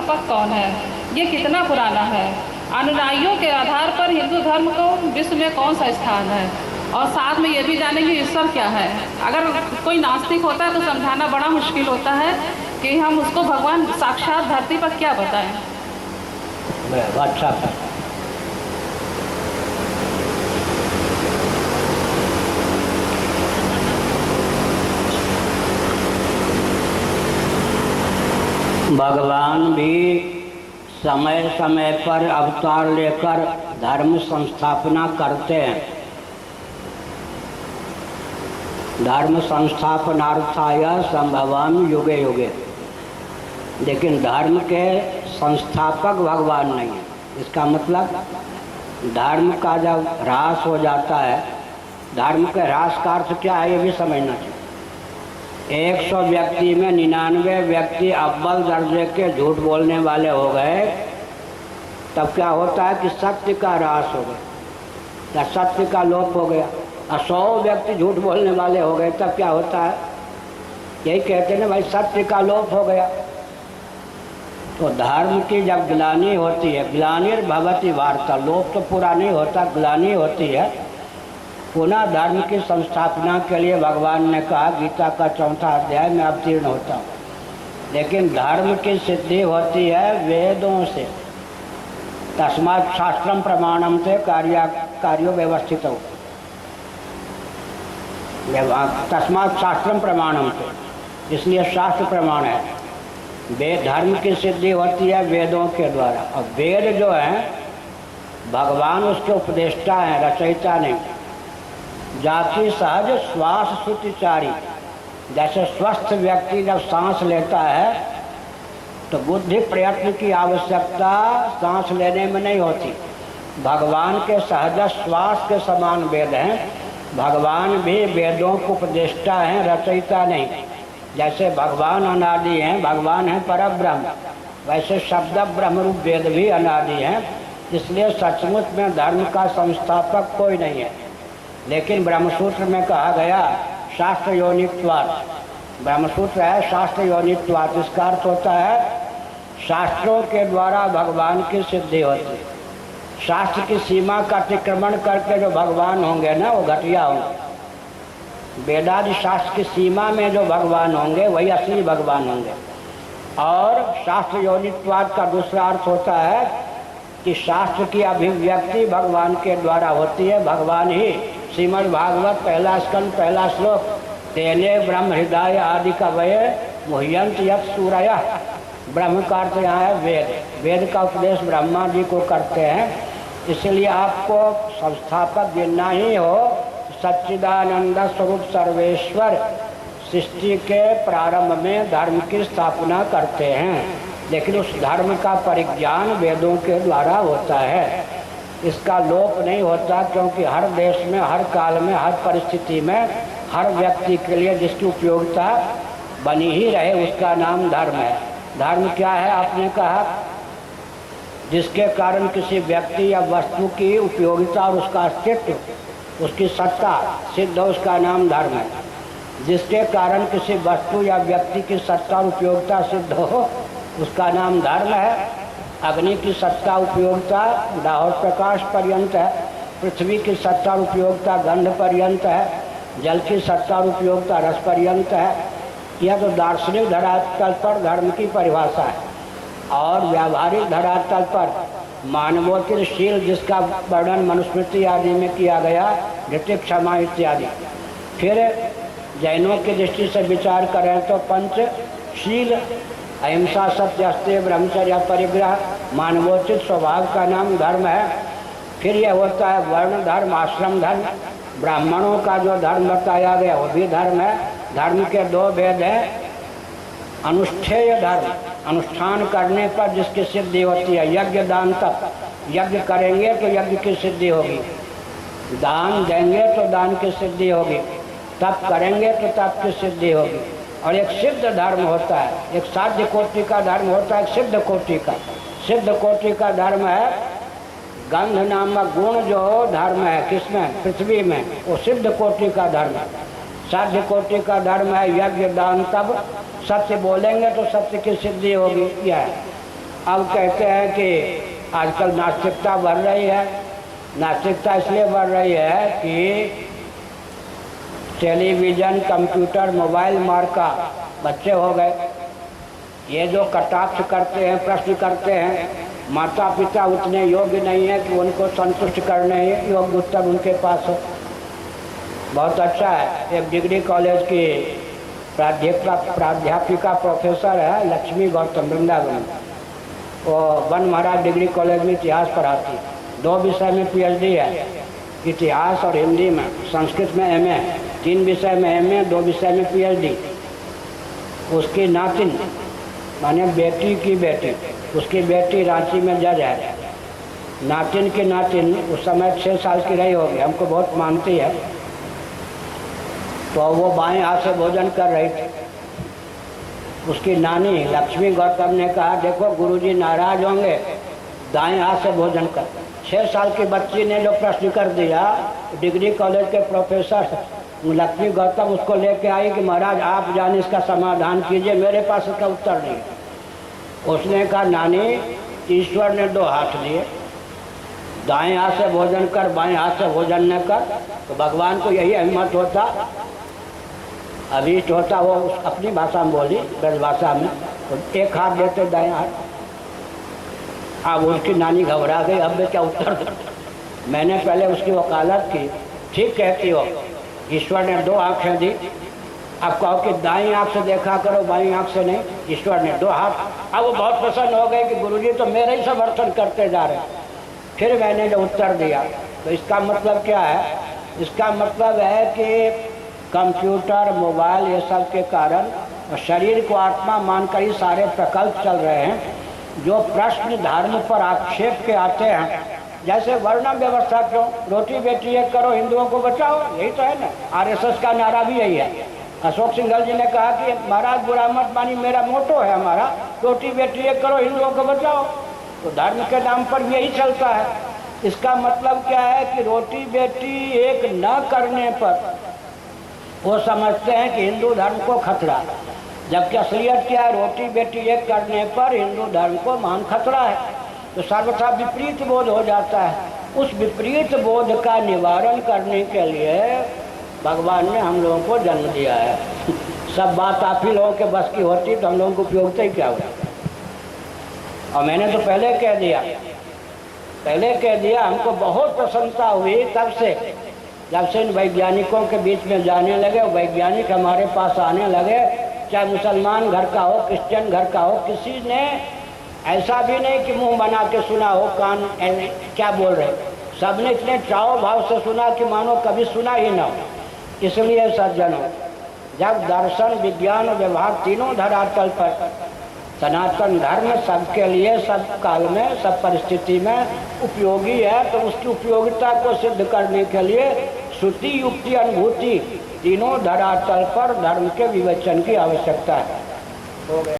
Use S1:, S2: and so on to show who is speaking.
S1: संस्थापक कौन है, ये कितना पुराना है, अनुयायियों के आधार पर हिंदू धर्म को विश्व में कौन सा स्थान है, और साथ में ये भी जानेंगे ईश्वर क्या है। अगर कोई नास्तिक होता है तो समझाना बड़ा मुश्किल होता है कि हम उसको भगवान साक्षात धरती पर क्या बताएं।
S2: अच्छा, भगवान भी समय समय पर अवतार लेकर धर्म संस्थापना करते हैं। धर्म संस्थापनार्थाय संभवम युगे युगे, लेकिन धर्म के संस्थापक भगवान नहीं है। इसका मतलब धर्म का जब ह्रास हो जाता है, धर्म के ह्रास का अर्थ क्या है ये भी समझना चाहिए। 100 व्यक्ति में 99 व्यक्ति अव्वल दर्जे के झूठ बोलने वाले हो गए, तब क्या होता है कि सत्य का ह्रास हो गया या सत्य का लोप हो गया। 100 व्यक्ति झूठ बोलने वाले हो गए, तब क्या होता है, यही कहते हैं ना भाई, सत्य का लोप हो गया। तो धर्म की जब ग्लानि होती है, ग्लानिर्भवति वार्ता, लोप तो पूरा नहीं होता, ग्लानि होती है, पुनः धर्म की संस्थापना के लिए भगवान ने कहा, गीता का 4वां अध्याय में अवतीर्ण होता हूँ। लेकिन धर्म की सिद्धि होती है वेदों से। तस्मात् शास्त्रम प्रमाणम से कार्यो व्यवस्थित हो, तस्मात् शास्त्रम प्रमाणम से, इसलिए शास्त्र प्रमाण है। वेद धर्म की सिद्धि होती है वेदों के द्वारा, और वेद जो है भगवान उसके उपदेष्टा हैं, रचयिता नहीं। जाति सहज श्वास श्रुतिचारी, जैसे स्वस्थ व्यक्ति जब सांस लेता है तो बुद्धि प्रयत्न की आवश्यकता सांस लेने में नहीं होती। भगवान के सहज श्वास के समान वेद हैं। भगवान भी वेदों को उपदेष्टा हैं, रचयिता नहीं। जैसे भगवान अनादि हैं, भगवान हैं परब्रह्म, वैसे शब्द ब्रह्म रूप वेद भी अनादि हैं। इसलिए सचमुच में धर्म का संस्थापक कोई नहीं है। लेकिन ब्रह्मसूत्र में कहा गया शास्त्र योनित्वात्, ब्रह्मसूत्र है शास्त्र योनित्वात्। इसका अर्थ होता है शास्त्रों के द्वारा भगवान की सिद्धि होती है। शास्त्र की सीमा का अतिक्रमण करके जो भगवान होंगे ना, वो घटिया होंगे। वेदादि शास्त्र की सीमा में जो भगवान होंगे वही असली भगवान होंगे। और शास्त्र योनित्वाद का दूसरा अर्थ होता है कि शास्त्र की अभिव्यक्ति भगवान के द्वारा होती है। भगवान ही श्रीमद् भागवत 1 स्कंद 1 श्लोक, तेने ब्रह्म हृदय आदि कवये मुह्यंत यत् सूरयः। ब्रह्म का अर्थ यहाँ है वेद। वेद का उपदेश ब्रह्मा जी को करते हैं। इसलिए आपको संस्थापक गिनना ही हो, सच्चिदानंद स्वरूप सर्वेश्वर सृष्टि के प्रारंभ में धर्म की स्थापना करते हैं। लेकिन उस धर्म का परिज्ञान वेदों के द्वारा होता है। इसका लोप नहीं होता, क्योंकि हर देश में, हर काल में, हर परिस्थिति में, हर व्यक्ति के लिए जिसकी उपयोगिता बनी ही रहे उसका नाम धर्म है। धर्म क्या है आपने कहा, जिसके कारण किसी व्यक्ति या वस्तु की उपयोगिता और उसका अस्तित्व, उसकी सत्ता सिद्ध हो, उसका नाम धर्म है। जिसके कारण किसी वस्तु या व्यक्ति की सत्ता और उपयोगिता सिद्ध हो, उसका नाम धर्म है। अग्नि की सत्ता उपयोगिता दाहोद प्रकाश पर्यंत है, पृथ्वी की सत्ता और उपयोगिता गंध पर्यंत है, जल की सत्ता और उपयोगिता रस पर्यंत है। यह तो दार्शनिक धरातल पर धर्म की परिभाषा है। और व्यावहारिक धरातल पर मानवोचितशील, जिसका वर्णन मनुस्मृति आदि में किया गया, धृति क्षमा इत्यादि। फिर जैनों की दृष्टि से विचार करें तो पंचशील, अहिंसा, सत्य, अस्तेय, ब्रह्मचर्य, परिग्रह, मानवोचित स्वभाव का नाम धर्म है। फिर यह होता है वर्ण धर्म, आश्रम धर्म। ब्राह्मणों का जो धर्म बताया गया वो भी धर्म है। धर्म के 2 भेद हैं, अनुष्ठेय धर्म, अनुष्ठान करने पर जिसकी सिद्धि होती है, यज्ञ दान तप। यज्ञ करेंगे तो यज्ञ की सिद्धि होगी, दान देंगे तो दान की सिद्धि होगी, तप करेंगे तो तप की सिद्धि होगी। और एक सिद्ध धर्म होता है, एक साध्य कोटि का धर्म होता है, एक सिद्ध कोटि का। सिद्ध कोटि का धर्म है गंध नामक गुण जो धर्म है, किसमें, पृथ्वी में, वो सिद्ध कोटि का धर्म है। साध्य कोटि का धर्म है यज्ञ दान तप। सत्य बोलेंगे तो सत्य की सिद्धि होगी, यह है। अब कहते हैं कि आजकल नास्तिकता बढ़ रही है। नास्तिकता इसलिए बढ़ रही है कि टेलीविज़न, कंप्यूटर, मोबाइल मार का बच्चे हो गए। ये जो कटाक्ष करते हैं, प्रश्न करते हैं, माता पिता उतने योग्य नहीं है कि उनको संतुष्ट करने योग्य उत्तर उनके पास हो। बहुत अच्छा है। एक डिग्री कॉलेज की प्राध्यापिका प्रोफेसर है लक्ष्मी गौतम, वृंदावन। वो वन महाराज डिग्री कॉलेज में इतिहास पढ़ाती। 2 विषय में पीएचडी है, इतिहास और हिंदी में। संस्कृत में एमए, 3 विषय में एमए, 2 विषय में पीएचडी। उसकी नातिन माने बेटी की बेटी, उसकी बेटी रांची में जज है। नातिन की नातिन उस समय 6 साल की रही होगी, हमको बहुत मानती है। तो वो बाएं हाथ से भोजन कर रही थी। उसकी नानी लक्ष्मी गौतम ने कहा, देखो गुरुजी नाराज होंगे, दाएं हाथ से भोजन कर। 6 साल की बच्ची ने जो प्रश्न कर दिया, डिग्री कॉलेज के प्रोफेसर लक्ष्मी गौतम उसको लेके आई कि महाराज आप जाने इसका समाधान कीजिए, मेरे पास इसका उत्तर नहीं। उसने कहा, नानी ईश्वर ने 2 हाथ दिए, दाएं हाथ से भोजन कर, बाएं हाथ से भोजन न कर। तो भगवान को यही हिम्मत होता, अभीष्ट होता, वो अपनी भाषा में बोली, ब्रज भाषा में, तो 1 हाथ देते दाएं हाथ। अब उसकी नानी घबरा गई, अब मैं क्या उत्तर दूं? मैंने पहले उसकी वकालत की, ठीक कहती हो, ईश्वर ने 2 आँखें दी, अब कहो कि दाईं आँख से देखा करो, बाईं आँख से नहीं, ईश्वर ने 2 हाथ। अब वो बहुत प्रसन्न हो गए कि गुरुजी तो मेरा ही समर्थन करते जा रहे हैं। फिर मैंने जो उत्तर दिया, तो इसका मतलब क्या है? इसका मतलब है कि कंप्यूटर, मोबाइल, ये सब के कारण शरीर को आत्मा मानकर ही सारे प्रकल्प चल रहे हैं। जो प्रश्न धर्म पर आक्षेप के आते हैं, जैसे वर्ण व्यवस्था क्यों, रोटी बेटी एक करो, हिंदुओं को बचाओ, यही तो है ना। आरएसएस का नारा भी यही है। अशोक सिंघल जी ने कहा कि महाराज बुरा मत मानी, मेरा मोटो है हमारा, रोटी बेटी एक करो, हिंदुओं को बचाओ। तो धर्म के नाम पर यही चलता है। इसका मतलब क्या है कि रोटी बेटी एक न करने पर वो समझते हैं कि हिंदू धर्म को खतरा, जबकि असलियत क्या है? रोटी बेटी एक करने पर हिंदू धर्म को महान खतरा है। तो सर्वथा विपरीत बोध हो जाता है। उस विपरीत बोध का निवारण करने के लिए भगवान ने हम लोगों को जन्म दिया है। सब बात आप ही लोगों के बस की होती तो हम लोगों को उपयोगिता ही क्या हुआ। और मैंने तो पहले कह दिया, हमको बहुत प्रसन्नता हुई तब से, जब से इन वैज्ञानिकों के बीच में जाने लगे, वैज्ञानिक हमारे पास आने लगे, चाहे मुसलमान घर का हो, क्रिश्चियन घर का हो, किसी ने ऐसा भी नहीं कि मुंह बना के सुना हो, कान क्या बोल रहे, सबने इतने चाव भाव से सुना कि मानो कभी सुना ही ना हो। इसलिए सज्जनों, जब दर्शन, विज्ञान और व्यवहार तीनों धरातल पर सनातन धर्म सबके लिए, सब काल में, सब परिस्थिति में उपयोगी है, तो उसकी उपयोगिता को सिद्ध करने के लिए श्रुति, युक्ति, अनुभूति तीनों धरातल पर धर्म के विवेचन की आवश्यकता है। हो गया।